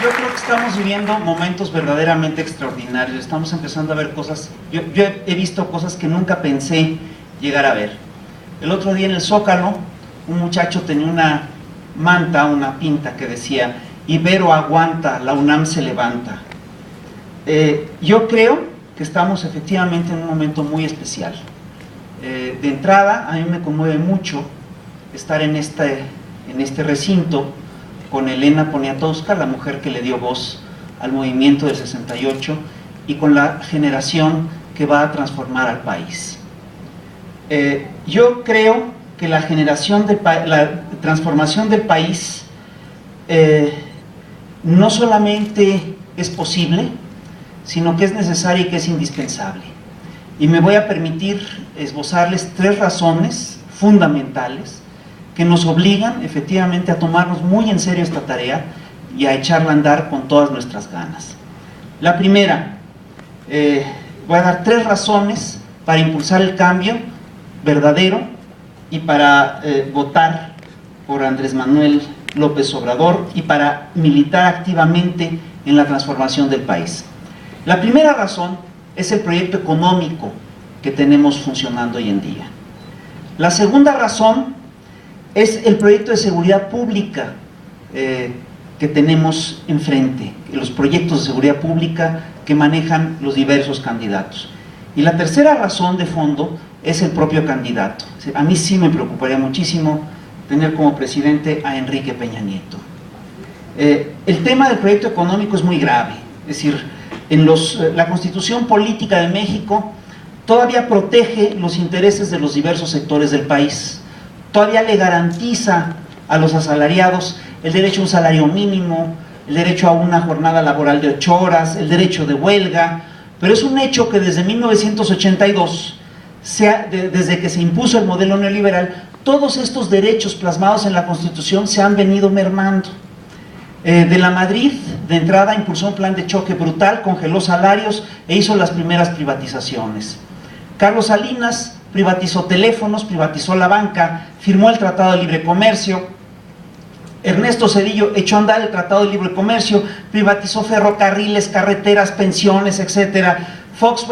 Yo creo que estamos viviendo momentos verdaderamente extraordinarios. Estamos empezando a ver cosas. Yo he visto cosas que nunca pensé llegar a ver. El otro día en el Zócalo, un muchacho tenía una manta, una pinta que decía: Ibero aguanta, la UNAM se levanta. Yo creo que estamos efectivamente en un momento muy especial. De entrada, a mí me conmueve mucho estar en este recinto con Elena Poniatowska, la mujer que le dio voz al movimiento del 68, y con la generación que va a transformar al país. Yo creo que la transformación del país no solamente es posible, sino que es necesaria y que es indispensable. Y me voy a permitir esbozarles 3 razones fundamentales que nos obligan efectivamente a tomarnos muy en serio esta tarea y a echarla a andar con todas nuestras ganas. La primera, voy a dar 3 razones para impulsar el cambio verdadero y para votar por Andrés Manuel López Obrador y para militar activamente en la transformación del país. La primera razón es el proyecto económico que tenemos funcionando hoy en día. La segunda razón es el proyecto de seguridad pública que tenemos enfrente, los proyectos de seguridad pública que manejan los diversos candidatos. Y la tercera razón de fondo es el propio candidato. A mí sí me preocuparía muchísimo tener como presidente a Enrique Peña Nieto. El tema del proyecto económico es muy grave, es decir, la Constitución Política de México todavía protege los intereses de los diversos sectores del país. Todavía le garantiza a los asalariados el derecho a un salario mínimo, el derecho a una jornada laboral de 8 horas, el derecho de huelga, pero es un hecho que desde 1982, desde que se impuso el modelo neoliberal, todos estos derechos plasmados en la Constitución se han venido mermando. De la Madrid, de entrada, impulsó un plan de choque brutal, congeló salarios e hizo las primeras privatizaciones. Carlos Salinas privatizó teléfonos, privatizó la banca, firmó el Tratado de Libre Comercio. Ernesto Zedillo echó a andar el Tratado de Libre Comercio, privatizó ferrocarriles, carreteras, pensiones, etc. Fox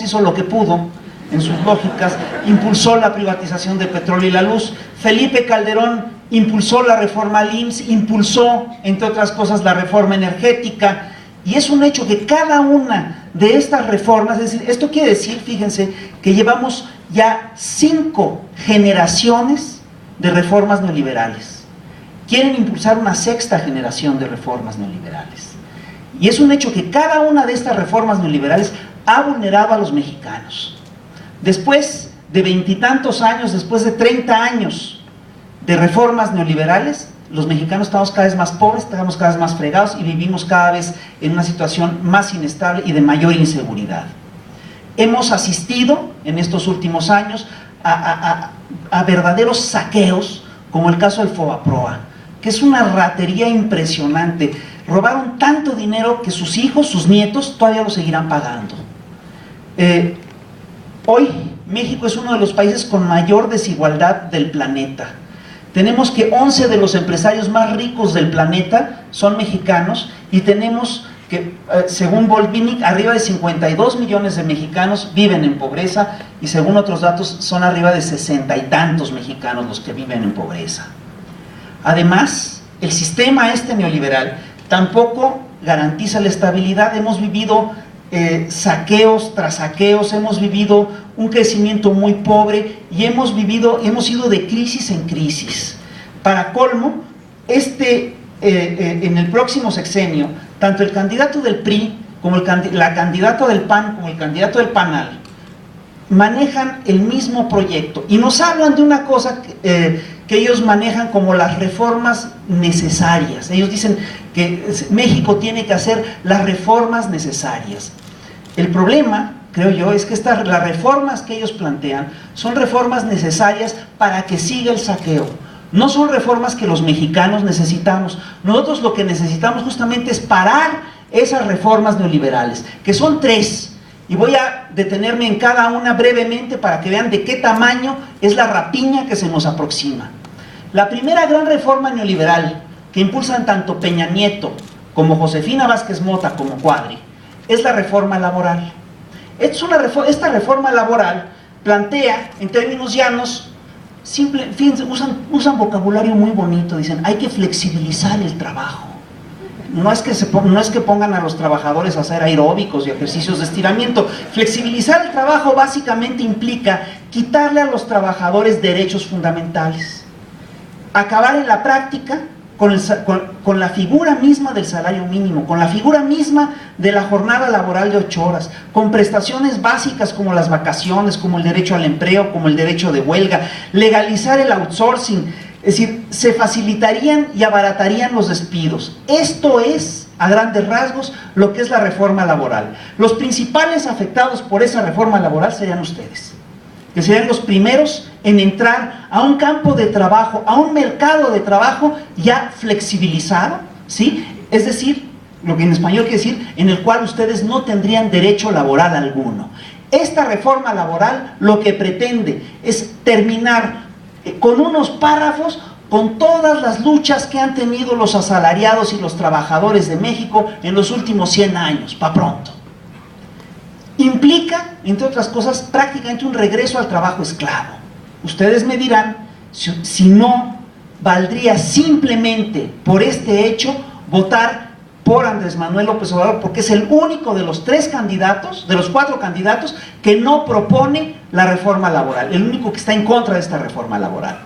hizo lo que pudo, en sus lógicas, impulsó la privatización del petróleo y la luz. Felipe Calderón impulsó la reforma al IMSS, impulsó, entre otras cosas, la reforma energética. Y es un hecho que cada una de estas reformas, es decir, esto quiere decir, fíjense, que llevamos ya 5 generaciones de reformas neoliberales. Quieren impulsar una 6ª generación de reformas neoliberales. Y es un hecho que cada una de estas reformas neoliberales ha vulnerado a los mexicanos. Después de 20 y tantos años, después de 30 años de reformas neoliberales, los mexicanos estamos cada vez más pobres, estamos cada vez más fregados y vivimos cada vez en una situación más inestable y de mayor inseguridad. Hemos asistido en estos últimos años a verdaderos saqueos, como el caso del Fobaproa, que es una ratería impresionante. Robaron tanto dinero que sus hijos, sus nietos, todavía lo seguirán pagando. Hoy México es uno de los países con mayor desigualdad del planeta. Tenemos que 11 de los empresarios más ricos del planeta son mexicanos y tenemos que, según Volvinic, arriba de 52 millones de mexicanos viven en pobreza y según otros datos son arriba de 60 y tantos mexicanos los que viven en pobreza. Además, el sistema neoliberal tampoco garantiza la estabilidad. Hemos vivido saqueos tras saqueos, hemos vivido un crecimiento muy pobre y hemos ido de crisis en crisis. Para colmo, en el próximo sexenio, tanto el candidato del PRI como la candidata del PAN como el candidato del PANAL manejan el mismo proyecto y nos hablan de una cosa que ellos manejan como las reformas necesarias. Ellos dicen que México tiene que hacer las reformas necesarias. El problema, creo yo, es que las reformas que ellos plantean son reformas necesarias para que siga el saqueo. No son reformas que los mexicanos necesitamos. Nosotros lo que necesitamos justamente es parar esas reformas neoliberales, que son 3. Y voy a detenerme en cada una brevemente para que vean de qué tamaño es la rapiña que se nos aproxima. La primera gran reforma neoliberal que impulsan tanto Peña Nieto como Josefina Vázquez Mota como Cuadri es la reforma laboral. Esta reforma laboral plantea, en términos llanos, fíjense, usan vocabulario muy bonito, dicen, hay que flexibilizar el trabajo. No es que pongan a los trabajadores a hacer aeróbicos y ejercicios de estiramiento. Flexibilizar el trabajo básicamente implica quitarle a los trabajadores derechos fundamentales, acabar en la práctica con la figura misma del salario mínimo, con la figura misma de la jornada laboral de 8 horas, con prestaciones básicas como las vacaciones, como el derecho al empleo, como el derecho de huelga, legalizar el outsourcing, es decir, se facilitarían y abaratarían los despidos. Esto es, a grandes rasgos, lo que es la reforma laboral. Los principales afectados por esa reforma laboral serían ustedes, que serían los primeros en entrar a un campo de trabajo, a un mercado de trabajo ya flexibilizado, ¿sí? Es decir, lo que en español quiere decir, en el cual ustedes no tendrían derecho laboral alguno. Esta reforma laboral lo que pretende es terminar con unos párrafos con todas las luchas que han tenido los asalariados y los trabajadores de México en los últimos 100 años, pa' pronto. Implica, entre otras cosas, prácticamente un regreso al trabajo esclavo. Ustedes me dirán si no valdría simplemente por este hecho votar por Andrés Manuel López Obrador, porque es el único de los 4 candidatos que no propone la reforma laboral, el único que está en contra de esta reforma laboral.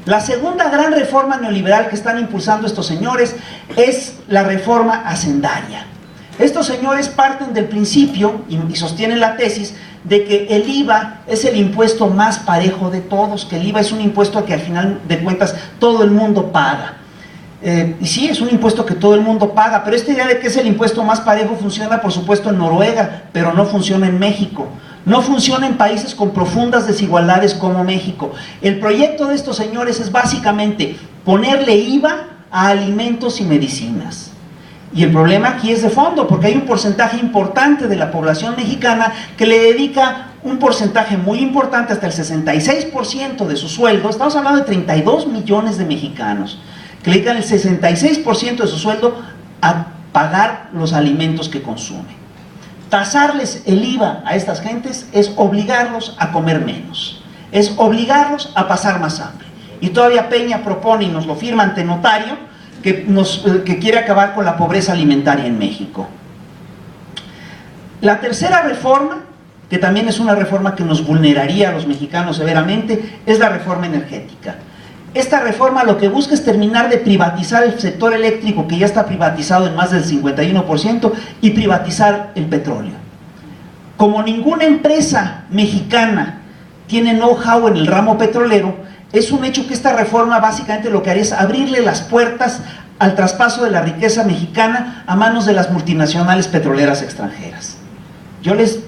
La segunda gran reforma neoliberal que están impulsando estos señores es la reforma hacendaria. Estos señores parten del principio y sostienen la tesis de que el IVA es el impuesto más parejo de todos, que el IVA es un impuesto que al final de cuentas todo el mundo paga. Y sí, es un impuesto que todo el mundo paga, pero esta idea de que es el impuesto más parejo funciona por supuesto en Noruega, pero no funciona en México. No funciona en países con profundas desigualdades como México. El proyecto de estos señores es básicamente ponerle IVA a alimentos y medicinas. Y el problema aquí es de fondo, porque hay un porcentaje importante de la población mexicana que le dedica un porcentaje muy importante, hasta el 66% de su sueldo, estamos hablando de 32 millones de mexicanos, que le dedican el 66% de su sueldo a pagar los alimentos que consumen. Tasarles el IVA a estas gentes es obligarlos a comer menos, es obligarlos a pasar más hambre. Y todavía Peña propone, y nos lo firma ante notario, que quiere acabar con la pobreza alimentaria en México. La tercera reforma, que también es una reforma que nos vulneraría a los mexicanos severamente, es la reforma energética. Esta reforma lo que busca es terminar de privatizar el sector eléctrico, que ya está privatizado en más del 51%, y privatizar el petróleo. Como ninguna empresa mexicana tiene know-how en el ramo petrolero, es un hecho que esta reforma básicamente lo que haría es abrirle las puertas al traspaso de la riqueza mexicana a manos de las multinacionales petroleras extranjeras. Yo les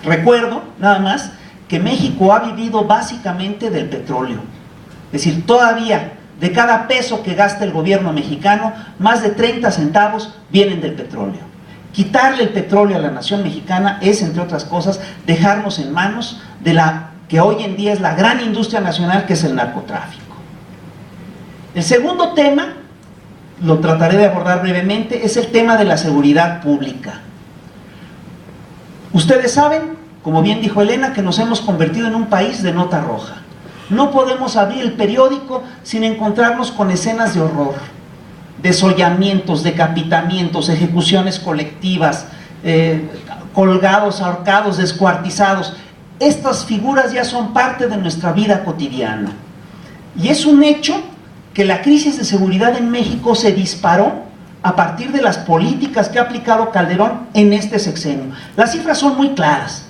recuerdo, nada más, que México ha vivido básicamente del petróleo. Es decir, todavía de cada peso que gasta el gobierno mexicano, más de 30 centavos vienen del petróleo. Quitarle el petróleo a la nación mexicana es, entre otras cosas, dejarnos en manos de la que hoy en día es la gran industria nacional, que es el narcotráfico. El segundo tema, lo trataré de abordar brevemente, es el tema de la seguridad pública. Ustedes saben, como bien dijo Elena, que nos hemos convertido en un país de nota roja. No podemos abrir el periódico sin encontrarnos con escenas de horror, desollamientos, decapitamientos, ejecuciones colectivas, colgados, ahorcados, descuartizados. Estas figuras ya son parte de nuestra vida cotidiana. Y es un hecho que la crisis de seguridad en México se disparó a partir de las políticas que ha aplicado Calderón en este sexenio. Las cifras son muy claras.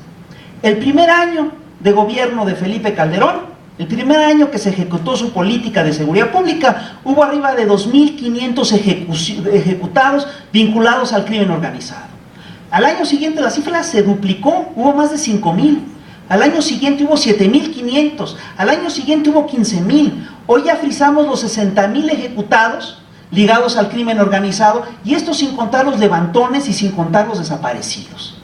El primer año de gobierno de Felipe Calderón, el primer año que se ejecutó su política de seguridad pública, hubo arriba de 2.500 ejecutados vinculados al crimen organizado. Al año siguiente la cifra se duplicó, hubo más de 5.000. Al año siguiente hubo 7.500, al año siguiente hubo 15.000. Hoy ya frisamos los 60.000 ejecutados ligados al crimen organizado, y esto sin contar los levantones y sin contar los desaparecidos.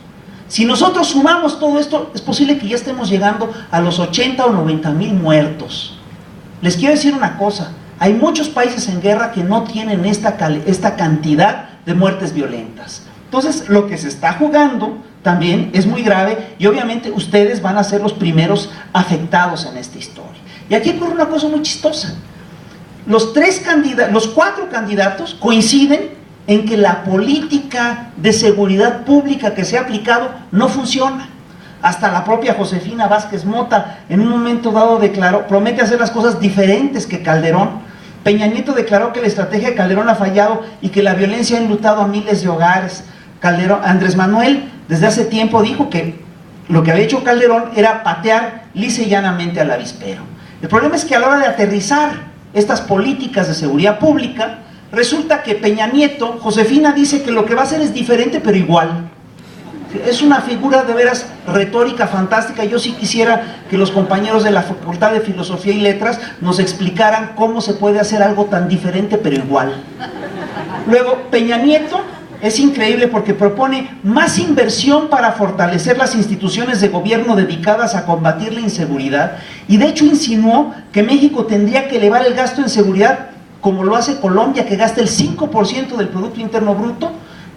Si nosotros sumamos todo esto, es posible que ya estemos llegando a los 80 o 90.000 muertos. Les quiero decir una cosa, Hay muchos países en guerra que no tienen esta cantidad de muertes violentas. Entonces, lo que se está jugando también es muy grave y obviamente ustedes van a ser los primeros afectados en esta historia. Y aquí ocurre una cosa muy chistosa. Los 4 candidatos coinciden en que la política de seguridad pública que se ha aplicado no funciona. Hasta la propia Josefina Vázquez Mota en un momento dado promete hacer las cosas diferentes que Calderón. Peña Nieto declaró que la estrategia de Calderón ha fallado y que la violencia ha enlutado a miles de hogares. Andrés Manuel desde hace tiempo dijo que lo que había hecho Calderón era patear lisa y llanamente al avispero. El problema es que a la hora de aterrizar estas políticas de seguridad pública, resulta que Peña Nieto, Josefina dice que lo que va a hacer es diferente pero igual. Es una figura de veras retórica fantástica. Yo sí quisiera que los compañeros de la Facultad de Filosofía y Letras nos explicaran cómo se puede hacer algo tan diferente pero igual. Luego, Peña Nieto es increíble porque propone más inversión para fortalecer las instituciones de gobierno dedicadas a combatir la inseguridad y de hecho insinuó que México tendría que elevar el gasto en seguridad como lo hace Colombia, que gasta el 5% del Producto Interno Bruto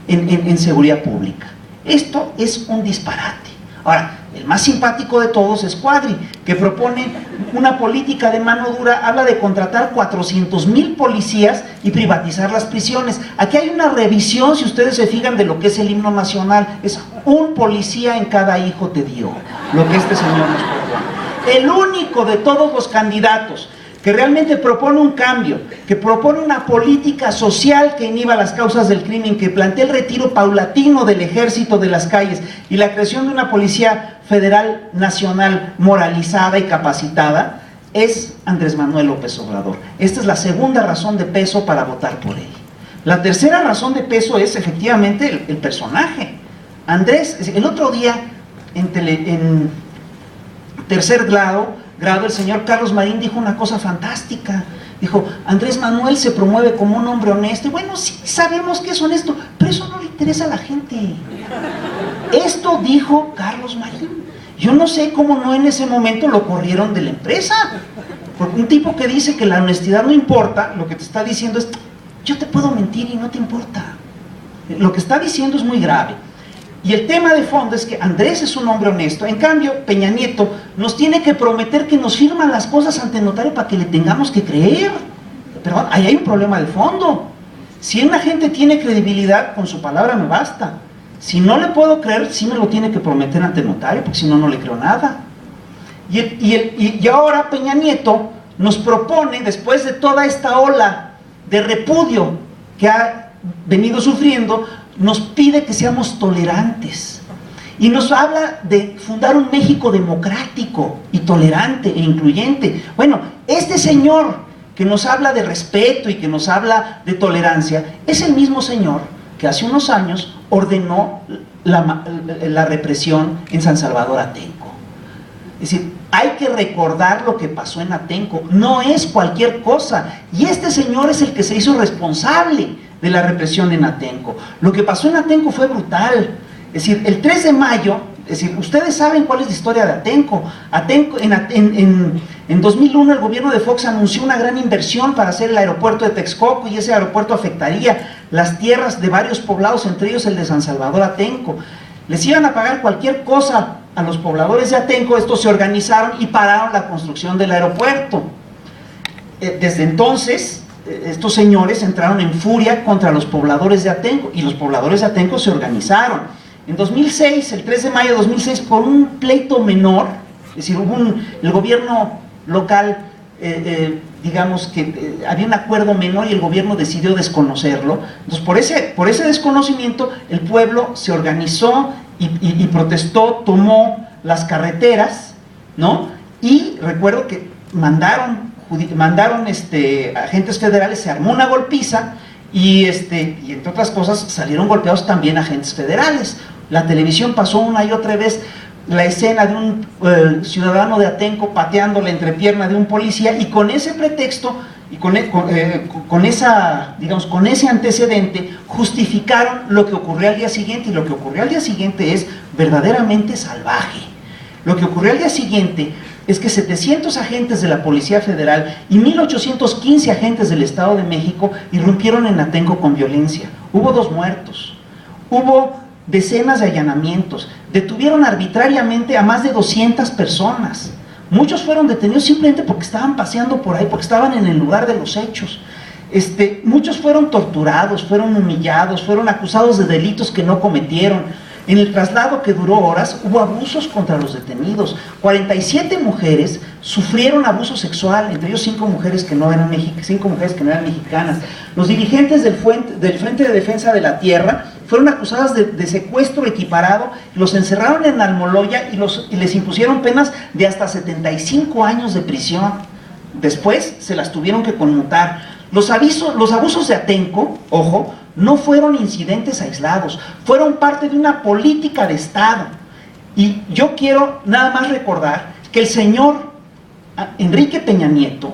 en seguridad pública. Esto es un disparate. Ahora, el más simpático de todos es Cuadri, que propone una política de mano dura, habla de contratar 400,000 policías y privatizar las prisiones. Aquí hay una revisión, si ustedes se fijan, de lo que es el himno nacional. Es un policía en cada hijo te dio, lo que este señor nos propone. El único de todos los candidatos que realmente propone un cambio, que propone una política social que inhiba las causas del crimen, que plantea el retiro paulatino del ejército de las calles y la creación de una policía federal nacional moralizada y capacitada, es Andrés Manuel López Obrador. Esta es la segunda razón de peso para votar por él. La tercera razón de peso es efectivamente el personaje. Andrés, el otro día en tercer grado, el señor Carlos Marín dijo una cosa fantástica. Dijo, Andrés Manuel se promueve como un hombre honesto. Y bueno, sí sabemos que es honesto, pero eso no le interesa a la gente. Esto dijo Carlos Marín. Yo no sé cómo no en ese momento lo corrieron de la empresa. Porque un tipo que dice que la honestidad no importa, lo que te está diciendo es, yo te puedo mentir y no te importa. Lo que está diciendo es muy grave. Y el tema de fondo es que Andrés es un hombre honesto. En cambio, Peña Nieto nos tiene que prometer que nos firman las cosas ante notario para que le tengamos que creer. Pero ahí hay un problema de fondo. Si una gente tiene credibilidad, con su palabra me basta. Si no le puedo creer, sí me lo tiene que prometer ante notario, porque si no, no le creo nada. Y ahora Peña Nieto nos propone, después de toda esta ola de repudio que ha venido sufriendo, nos pide que seamos tolerantes y nos habla de fundar un México democrático y tolerante e incluyente. Bueno, este señor que nos habla de respeto y que nos habla de tolerancia es el mismo señor que hace unos años ordenó la represión en San Salvador Atenco. Es decir, hay que recordar lo que pasó en Atenco, no es cualquier cosa, y este señor es el que se hizo responsable de la represión en Atenco. Lo que pasó en Atenco fue brutal. Es decir, el 3 de mayo, es decir, ustedes saben cuál es la historia de Atenco. En 2001 el gobierno de Fox anunció una gran inversión para hacer el aeropuerto de Texcoco, y ese aeropuerto afectaría las tierras de varios poblados, entre ellos el de San Salvador Atenco. Les iban a pagar cualquier cosa a los pobladores de Atenco. Estos se organizaron y pararon la construcción del aeropuerto. Desde entonces estos señores entraron en furia contra los pobladores de Atenco, y los pobladores de Atenco se organizaron. En 2006, el 3 de mayo de 2006, por un pleito menor, es decir, el gobierno local, digamos que había un acuerdo menor y el gobierno decidió desconocerlo. Entonces, por ese desconocimiento, el pueblo se organizó y protestó, tomó las carreteras, ¿no? Y recuerdo que mandaron agentes federales, se armó una golpiza y entre otras cosas salieron golpeados también agentes federales. La televisión pasó una y otra vez la escena de un ciudadano de Atenco pateando la entrepierna de un policía, y con ese pretexto y con ese antecedente justificaron lo que ocurrió al día siguiente, y lo que ocurrió al día siguiente es verdaderamente salvaje. Lo que ocurrió al día siguiente es que 700 agentes de la Policía Federal y 1815 agentes del Estado de México irrumpieron en Atenco con violencia. Hubo 2 muertos, hubo decenas de allanamientos, detuvieron arbitrariamente a más de 200 personas. Muchos fueron detenidos simplemente porque estaban paseando por ahí, porque estaban en el lugar de los hechos. Muchos fueron torturados, fueron humillados, fueron acusados de delitos que no cometieron. En el traslado, que duró horas, hubo abusos contra los detenidos. 47 mujeres sufrieron abuso sexual, entre ellos 5 mujeres que no eran mexicanas. Los dirigentes del Frente de Defensa de la Tierra fueron acusadas de secuestro equiparado, los encerraron en Almoloya y les impusieron penas de hasta 75 años de prisión. Después se las tuvieron que conmutar. Los abusos de Atenco, ojo, no fueron incidentes aislados, fueron parte de una política de Estado. Y yo quiero nada más recordar que el señor Enrique Peña Nieto,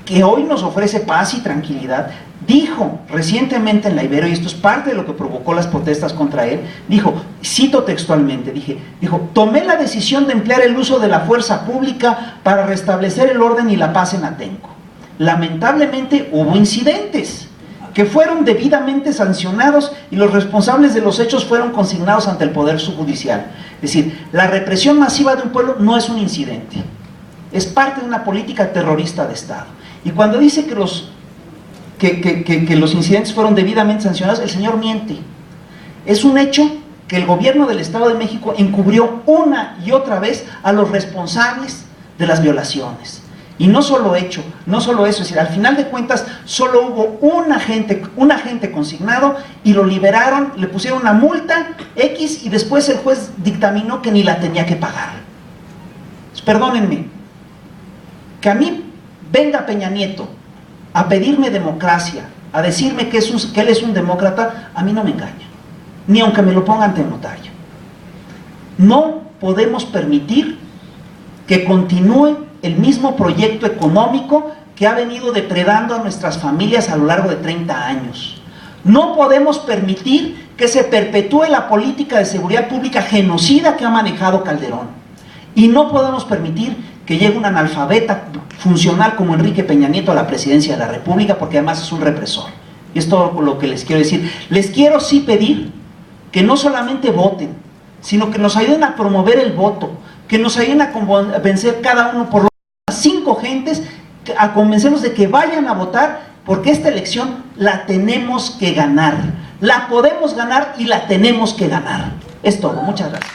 que hoy nos ofrece paz y tranquilidad, dijo recientemente en la Ibero, y esto es parte de lo que provocó las protestas contra él, dijo, cito textualmente, dijo, tomé la decisión de emplear el uso de la fuerza pública para restablecer el orden y la paz en Atenco. Lamentablemente hubo incidentes que fueron debidamente sancionados y los responsables de los hechos fueron consignados ante el Poder Judicial. Es decir, la represión masiva de un pueblo no es un incidente, es parte de una política terrorista de Estado. Y cuando dice que los incidentes fueron debidamente sancionados, el señor miente. Es un hecho que el gobierno del Estado de México encubrió una y otra vez a los responsables de las violaciones. Y no solo eso, es decir, al final de cuentas solo hubo un agente consignado y lo liberaron, le pusieron una multa X y después el juez dictaminó que ni la tenía que pagar. Pues, perdónenme, que a mí venga Peña Nieto a pedirme democracia, a decirme que él es un demócrata, a mí no me engaña, ni aunque me lo ponga ante notario. No podemos permitir que continúe el mismo proyecto económico que ha venido depredando a nuestras familias a lo largo de 30 años. No podemos permitir que se perpetúe la política de seguridad pública genocida que ha manejado Calderón. Y no podemos permitir que llegue un analfabeta funcional como Enrique Peña Nieto a la presidencia de la República, porque además es un represor. Y es todo lo que les quiero decir. Les quiero sí pedir que no solamente voten, sino que nos ayuden a promover el voto, que nos ayuden a convencer cada uno por 5 gentes, a convencerlos de que vayan a votar, porque esta elección la tenemos que ganar, la podemos ganar y la tenemos que ganar. Es todo, muchas gracias.